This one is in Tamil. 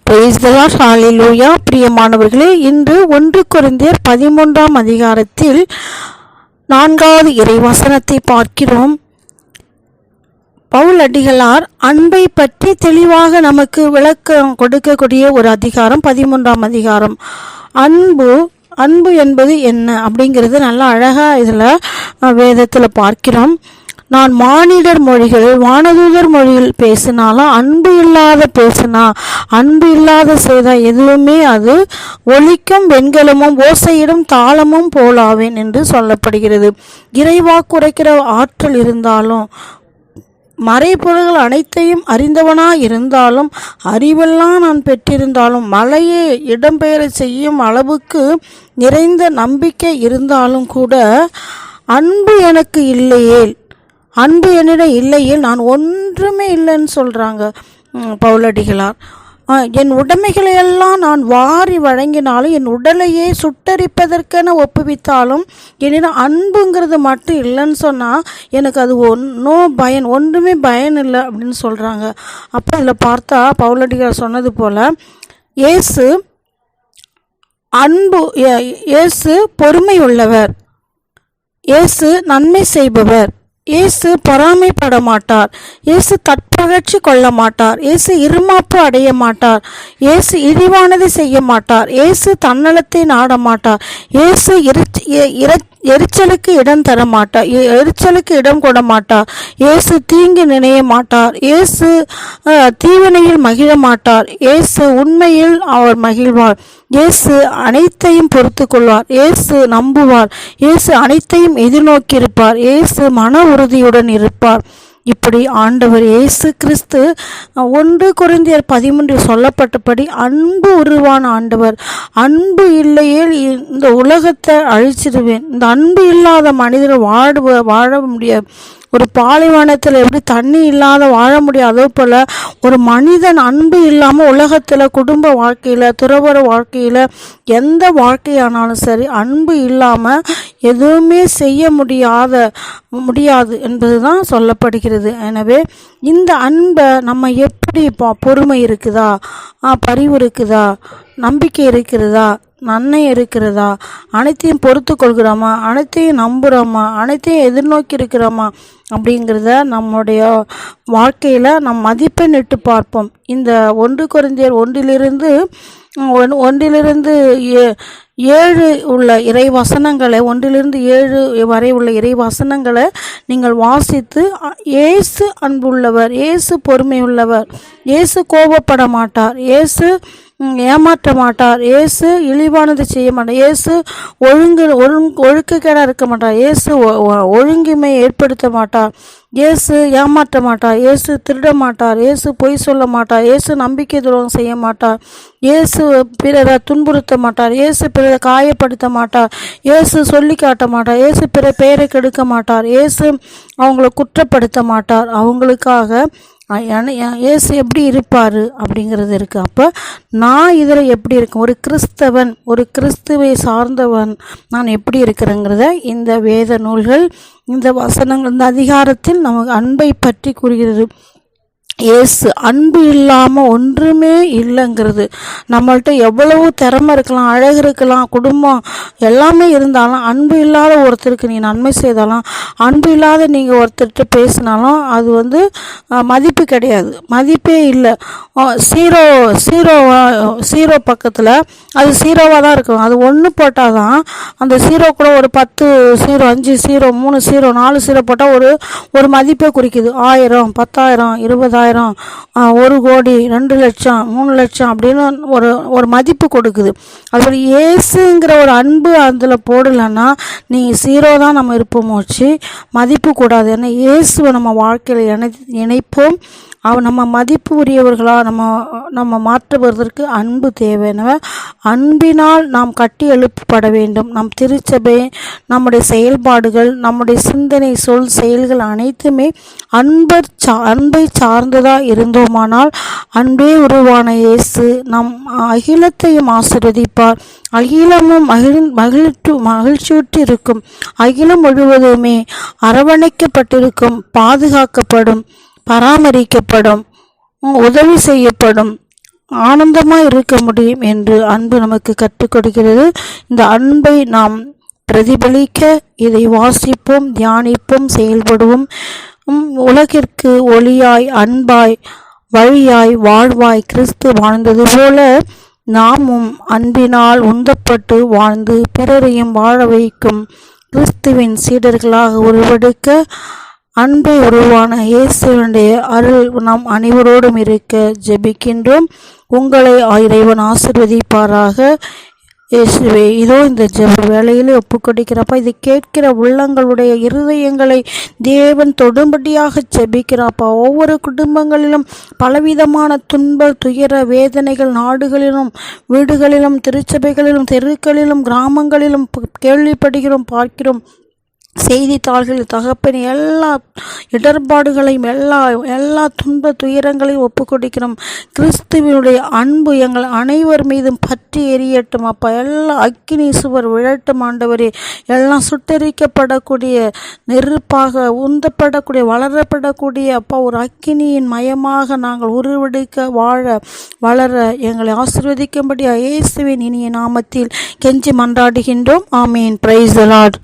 பிரைஸ் தி லார்ட், ஹல்லேலூயா. பிரியமானவர்களே, இன்று 1 கொரிந்தியர் 13ஆம் அதிகாரத்தில் 4வது இறைவசனத்தை பார்க்கிறோம். பவுல் அடிகளார் அன்பை பற்றி தெளிவாக நமக்கு விளக்கம் கொடுக்கக்கூடிய ஒரு அதிகாரம் 13ஆம் அதிகாரம். அன்பு என்பது என்ன அப்படிங்கிறது நல்லா அழகாக இதில் வேதத்தில் பார்க்கிறோம். நான் மானிடர் மொழிகள் வானதூதர் மொழிகள் பேசினாலும் அன்பு இல்லாத செய்த எதுவுமே அது ஒலிக்கும் வெண்கலமும் ஓசையிடும் தாளமும் போலாவேன் என்று சொல்லப்படுகிறது. இறைவாக்குரைக்கிற ஆற்றல் இருந்தாலும், மறைபொருள்கள் அனைத்தையும் அறிந்தவனாய் இருந்தாலும், அறிவெல்லாம் நான் பெற்றிருந்தாலும், மலையை இடம்பெயர செய்யும் அளவுக்கு நிறைந்த நம்பிக்கை இருந்தாலும் கூட அன்பு எனக்கு இல்லையேல், அன்பு என்னிடம் இல்லையேல் நான் ஒன்றுமே இல்லைன்னு சொல்கிறாங்க பவுலடிகளார். என் உடைமைகளையெல்லாம் நான் வாரி வழங்கினாலும், என் உடலையே சுட்டரிப்பதற்கென ஒப்புவித்தாலும், என்னிடம் அன்புங்கிறது மட்டும் இல்லைன்னு சொன்னால் எனக்கு அது ஒன்றுமே பயன் இல்லை அப்படின்னு சொல்கிறாங்க. அப்போ இதில் பார்த்தா பவுலடிகளார் சொன்னது போல் இயேசு பொறுமை உள்ளவர், இயேசு நன்மை செய்பவர், இயேசு பொறாமைப்பட மாட்டார், இயேசு தற்பகழ்ச்சி கொள்ள மாட்டார், இயேசு இருமாப்பு அடைய மாட்டார், இயேசு இழிவானதை செய்ய மாட்டார், இயேசு தன்னலத்தை நாட மாட்டார், இயேசு எரிச்சலுக்கு இடம் கொட மாட்டார், இயேசு தீங்கு நினைய மாட்டார், இயேசு தீவினையில் மகிழ மாட்டார், இயேசு உண்மையில் அவர் மகிழ்வார், இயேசு அனைத்தையும் பொறுத்து கொள்வார், இயேசு நம்புவார், இயேசு அனைத்தையும் எதிர்நோக்கியிருப்பார், இயேசு மன உறுதியுடன் இருப்பார். இப்படி ஆண்டவர் இயேசு கிறிஸ்து 1 கொரிந்தியர் 13 சொல்லப்பட்டபடி அன்பு உருவான ஆண்டவர். அன்பு இல்லையே இந்த உலகத்தை அழிச்சிடுவேன், இந்த அன்பு இல்லாத மனிதர் வாழ முடியாது. ஒரு பாலைவனத்தில் எப்படி தண்ணி இல்லாத வாழ முடியும், அதே போல் ஒரு மனிதன் அன்பு இல்லாமல் உலகத்தில் குடும்ப வாழ்க்கையில், துறவற வாழ்க்கையில், எந்த வாழ்க்கையானாலும் சரி அன்பு இல்லாமல் எதுவுமே செய்ய முடியாது என்பது தான் சொல்லப்படுகிறது. எனவே இந்த அன்பை நம்ம எப்படி பொறுமை இருக்குதா, பரிவு இருக்குதா, நம்பிக்கை இருக்கிறதா, நன்மை இருக்கிறதா, அனைத்தையும் பொறுத்து கொள்கிறோமா, அனைத்தையும் நம்புகிறோமா, அனைத்தையும் எதிர்நோக்கி இருக்கிறோமா அப்படிங்கிறத நம்முடைய வாழ்க்கையில் நம் மதிப்பெண்ணிட்டு பார்ப்போம். இந்த 1 கொரிந்தியர் 1-7 உள்ள இறைவசனங்களை, 1-7 வரை உள்ள இறைவசனங்களை நீங்கள் வாசித்து, இயேசு அன்புள்ளவர், இயேசு பொறுமையுள்ளவர், இயேசு கோபப்பட மாட்டார், இயேசு ஏமாற்ற மாட்டார், இயேசு இழிவானது செய்ய மாட்டார், இயேசு ஒழுக்கக்கேடாக இருக்க மாட்டார், இயேசு ஒழுங்கிமை ஏற்படுத்த மாட்டார், இயேசு ஏமாற்ற மாட்டார், இயேசு திருட மாட்டார், இயேசு பொய் சொல்ல மாட்டார், இயேசு நம்பிக்கை துரோகம் செய்ய மாட்டார், இயேசு பிறரை துன்புறுத்த மாட்டார், இயேசு பிறரை காயப்படுத்த மாட்டார், இயேசு சொல்லி காட்ட மாட்டார், இயேசு பிற பெயரை கெடுக்க மாட்டார், இயேசு அவங்கள குற்றப்படுத்த மாட்டார். அவங்களுக்காக இயேசு எப்படி இருப்பார் அப்படிங்கிறது இருக்குது. அப்போ நான் இதில் எப்படி இருக்கேன், ஒரு கிறிஸ்தவன், ஒரு கிறிஸ்துவை சார்ந்தவன் நான் எப்படி இருக்கிறேங்கிறத இந்த வேத நூல்கள், இந்த வசனங்கள், இந்த அதிகாரத்தில் நமக்கு அன்பை பற்றி கூறுகிறது. இயேசு அன்பு இல்லாமல் ஒன்றுமே இல்லைங்கிறது. நம்மள்கிட்ட எவ்வளவு திறமை இருக்கலாம், அழகு இருக்கலாம், குடும்பம் எல்லாமே இருந்தாலும் அன்பு இல்லாத ஒருத்தருக்கு நீ நன்மை செய்தாலும், அன்பு இல்லாத நீங்கள் ஒருத்தர்கிட்ட பேசினாலும் அது மதிப்பு கிடையாது, மதிப்பே இல்லை. ஜீரோ பக்கத்தில் அது ஜீரோவாக தான் இருக்கும். அது 1 போட்டால் தான் அந்த ஜீரோ கூட ஒரு 10 ஜீரோ, 5 ஜீரோ, 3 ஜீரோ, 4 ஜீரோ போட்டால் ஒரு மதிப்பை குறிக்குது. 1000, 10,000, 20,000, 1 கோடி, 2 லட்சம், 3 லட்சம் அப்படின்னு ஒரு மதிப்பு கொடுக்குது. அதுபோல் இயேசுங்கிற ஒரு அன்பு அதில் போடலைன்னா நீ ஜீரோ தான் நம்ம இருப்போமோச்சு, மதிப்பு கூடாது. ஏன்னா இயேசுவை நம்ம வாழ்க்கையில் இணைப்போம். நம்ம மதிப்பு உரியவர்களாக நம்ம மாற்றுவதற்கு அன்பு தேவை. எனவே அன்பினால் நாம் கட்டி எழுப்பப்பட வேண்டும். நம் திருச்சபை, நம்முடைய செயல்பாடுகள், நம்முடைய சிந்தனை, சொல், செயல்கள் அனைத்துமே அன்பை சார்ந்ததாக இருந்தோமானால், அன்பே உருவான இயேசு நம் அகிலத்தையும் ஆசீர்வதிப்பார். அகிலமும் மகிழ்ச்சியுற்று இருக்கும். அகிலம் முழுவதுமே அரவணைக்கப்பட்டிருக்கும், பாதுகாக்கப்படும், பராமரிக்கப்படும், உதவி செய்யப்படும். ஆனந்தமாய் இருக்க முடியும் என்று அன்பு நமக்கு கற்றுக் கொடுக்கிறது. இந்த அன்பை நாம் பிரதிபலிக்க இதை வாசிப்போம், தியானிப்போம், செயல்படுவோம். உலகிற்கு ஒளியாய், அன்பாய், வழியாய், வாழ்வாய் கிறிஸ்து வாழ்ந்தது போல நாமும் அன்பினால் உந்தப்பட்டு வாழ்ந்து பிறரையும் வாழ வைக்கும் கிறிஸ்துவின் சீடர்களாக உருவெடுக்க அன்பை உருவான இயேசுவினுடைய அருள் நம் அனைவரோடும் இருக்க ஜெபிக்கின்றோம். உங்களை இறைவன் ஆசீர்வதிப்பாராக. இயேசுவே, இதோ இந்த ஜெப வேளையிலே ஒப்புக்கொடுக்கிறப்பா. இதை கேட்கிற உள்ளங்களுடைய இருதயங்களை தேவன் தொடும்படியாக ஜெபிக்கிறாப்பா. ஒவ்வொரு குடும்பங்களிலும் பலவிதமான துன்ப, துயர, வேதனைகள் நாடுகளிலும், வீடுகளிலும், திருச்சபைகளிலும், தெருக்களிலும், கிராமங்களிலும் கேள்விப்படுகிறோம், பார்க்கிறோம். செய்தித்தாள்களில் தகப்பன் எல்லா இடர்பாடுகளையும் எல்லா துன்ப துயரங்களையும் ஒப்புக்கொடுக்கிறோம். கிறிஸ்துவினுடைய அன்பு எங்கள் அனைவர் மீதும் பற்றி எரியட்டும் அப்பா. எல்லா அக்கினி சுவர் விழட்டும் ஆண்டவரே. எல்லாம் சுட்டரிக்கப்படக்கூடிய, நெருப்பாக உந்தப்படக்கூடிய, வளரப்படக்கூடிய அப்பா ஒரு அக்கினியின் மயமாக நாங்கள் உருவெடுக்க, வாழ, வளர எங்களை ஆசீர்வதிக்கும்படியாக இயேசுவின் இனிய நாமத்தில் கெஞ்சி மன்றாடுகின்றோம். ஆமீன். Praise the Lord.